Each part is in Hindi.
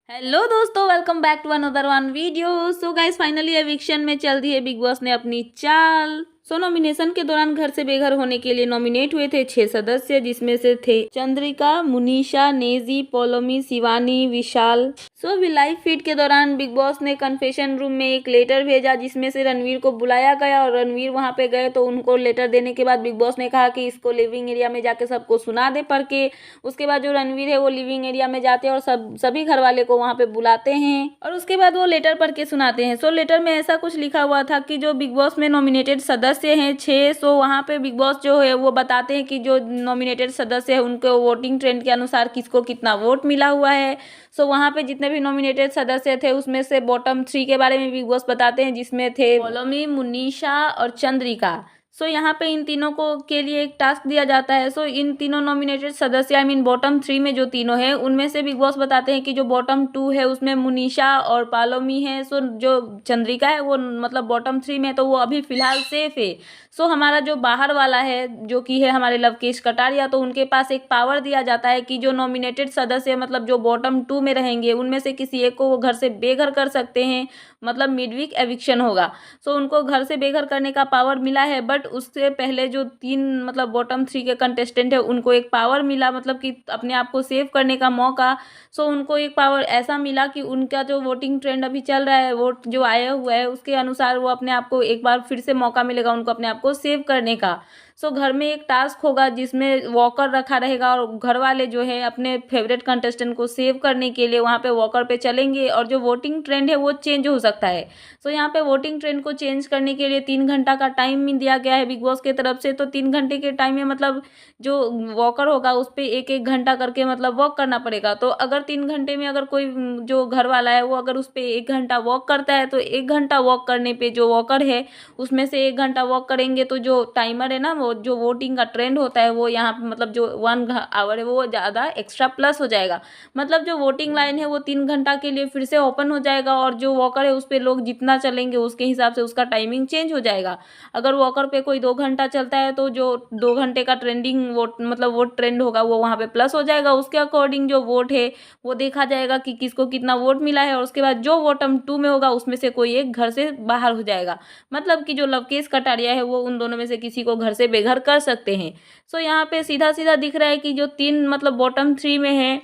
हेलो दोस्तों, welcome back to another one video. So guys, finally eviction में चल दी है बिग बॉस ने अपनी चाल। नॉमिनेशन के दौरान घर से बेघर होने के लिए नॉमिनेट हुए थे 6 सदस्य, जिसमें से थे चंद्रिका, मुनीषा, नेजी, पोलोमी, शिवानी, विशाल। अभी लाइव फीड के दौरान बिग बॉस ने कन्फेशन रूम में एक लेटर भेजा, जिसमें से रणवीर को बुलाया गया और रणवीर वहां पे गए तो उनको लेटर देने के बाद बिग बॉस ने कहा कि इसको लिविंग एरिया में जाके सबको सुना दे पढ़ के। उसके बाद जो रणवीर है वो लिविंग एरिया में जाते हैं और सभी घर वाले को वहां पे बुलाते हैं और उसके बाद वो लेटर पढ़ के सुनाते हैं। लेटर में ऐसा कुछ लिखा हुआ था कि जो बिग बॉस में नॉमिनेटेड सदस्य हैं 6, वहां पे बिग बॉस जो है वो बताते हैं कि जो नॉमिनेटेड सदस्य है उनको वोटिंग ट्रेंड के अनुसार किसको कितना वोट मिला हुआ है। वहां पे जितने भी नॉमिनेटेड सदस्य थे उसमें से बॉटम 3 के बारे में बिग बॉस बताते हैं, जिसमें थे पोलोमी, मुनीषा और चंद्रिका। यहाँ पे इन तीनों को के लिए एक टास्क दिया जाता है। इन तीनों नॉमिनेटेड सदस्य आई मीन बॉटम 3 में जो तीनों है उनमें से बिग बॉस बताते हैं कि जो बॉटम 2 है उसमें मुनीषा और पालोमी है। जो चंद्रिका है वो मतलब बॉटम 3 में, तो वो अभी फिलहाल सेफ है। हमारा जो बाहर वाला है जो कि है हमारे लवकेश कटारिया, तो उनके पास एक पावर दिया जाता है कि जो नॉमिनेटेड सदस्य मतलब जो बॉटम 2 में रहेंगे उनमें से किसी एक को वो घर से बेघर कर सकते हैं, मतलब मिडवीक एविक्शन होगा। उनको घर से बेघर करने का पावर मिला है। बट उससे पहले जो 3 मतलब बॉटम 3 के कंटेस्टेंट है उनको एक पावर मिला, मतलब कि अपने आप को सेव करने का मौका। उनको एक पावर ऐसा मिला कि उनका जो वोटिंग ट्रेंड अभी चल रहा है, वोट जो आया हुआ है उसके अनुसार वो अपने आप को एक बार फिर से मौका मिलेगा उनको अपने आप को सेव करने का। घर में एक टास्क होगा जिसमें वॉकर रखा रहेगा और घर वाले जो है अपने फेवरेट कंटेस्टेंट को सेव करने के लिए वहाँ पे वॉकर पे चलेंगे और जो वोटिंग ट्रेंड है वो चेंज हो सकता है। यहाँ पे वोटिंग ट्रेंड को चेंज करने के लिए 3 घंटा का टाइम भी दिया गया है बिग बॉस की तरफ से। 3 घंटे के टाइम में मतलब जो वॉकर होगा उस पर 1-1 घंटा करके मतलब वॉक करना पड़ेगा। तो अगर 3 घंटे में अगर कोई जो घर वाला है वो अगर उस पर 1 घंटा वॉक करता है तो 1 घंटा वॉक करने पे जो वॉकर है उसमें से 1 घंटा वॉक करेंगे तो जो टाइमर है ना, वो जो वोटिंग का ट्रेंड होता है वो यहाँ पे मतलब जो 1 आवर है वो ज़्यादा एक्स्ट्रा प्लस हो जाएगा। मतलब जो वोटिंग लाइन है वो 3 घंटा के लिए फिर से ओपन हो जाएगा और जो वॉकर है उस पर लोग जितना चलेंगे उसके हिसाब से उसका टाइमिंग चेंज हो जाएगा। अगर वॉकर पे कोई 2 घंटा चलता है तो जो 2 घंटे का ट्रेंडिंग वोट मतलब वोट ट्रेंड होगा वो वहाँ पे प्लस हो जाएगा। उसके अकॉर्डिंग जो वोट है वो देखा जाएगा कि किसको कितना वोट मिला है और उसके बाद जो बॉटम 2 में होगा उसमें से कोई एक घर से बाहर हो जाएगा। मतलब कि जो लवकेश कटारिया है वो उन दोनों में से किसी को घर से बेघर कर सकते हैं। यहाँ पे सीधा सीधा दिख रहा है कि जो 3 मतलब बॉटम 3 में है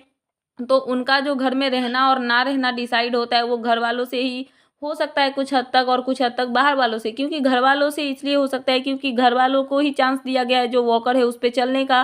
तो उनका जो घर में रहना और ना रहना डिसाइड होता है वो घर वालों से ही हो सकता है कुछ हद तक, और कुछ हद तक बाहर वालों से। क्योंकि घर वालों से इसलिए हो सकता है क्योंकि घर वालों को ही चांस दिया गया है जो वॉकर है उस पे चलने का।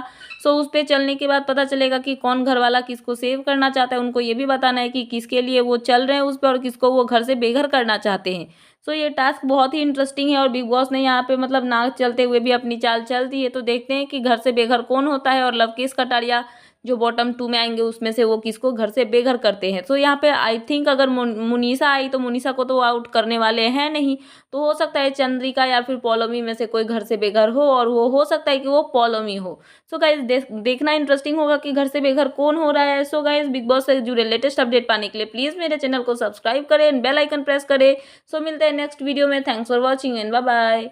उस पे चलने के बाद पता चलेगा कि कौन घर वाला किसको सेव करना चाहता है। उनको ये भी बताना है कि किसके लिए वो चल रहे हैं उस पर और किसको वो घर से बेघर करना चाहते हैं। ये टास्क बहुत ही इंटरेस्टिंग है और बिग बॉस ने यहाँ पे मतलब ना चलते हुए भी अपनी चाल चल दी है। तो देखते हैं कि घर से बेघर कौन होता है और लवकेश कटारिया जो बॉटम 2 में आएंगे उसमें से वो किसको घर से बेघर करते हैं। यहाँ पे आई थिंक अगर मुनीषा आई तो मुनीषा को तो आउट करने वाले हैं नहीं, तो हो सकता है चंद्रिका या फिर पोलोमी में से कोई घर से बेघर हो और वो हो सकता है कि वो पोलोमी हो। गाइज देखना इंटरेस्टिंग होगा कि घर से बेघर कौन हो रहा है। गाइज बिग बॉस से जुड़े लेटेस्ट अपडेट पाने के लिए प्लीज मेरे चैनल को सब्सक्राइब करें, बेल आइकन प्रेस करें। मिलते हैं नेक्स्ट वीडियो में। Thanks for watching and bye bye.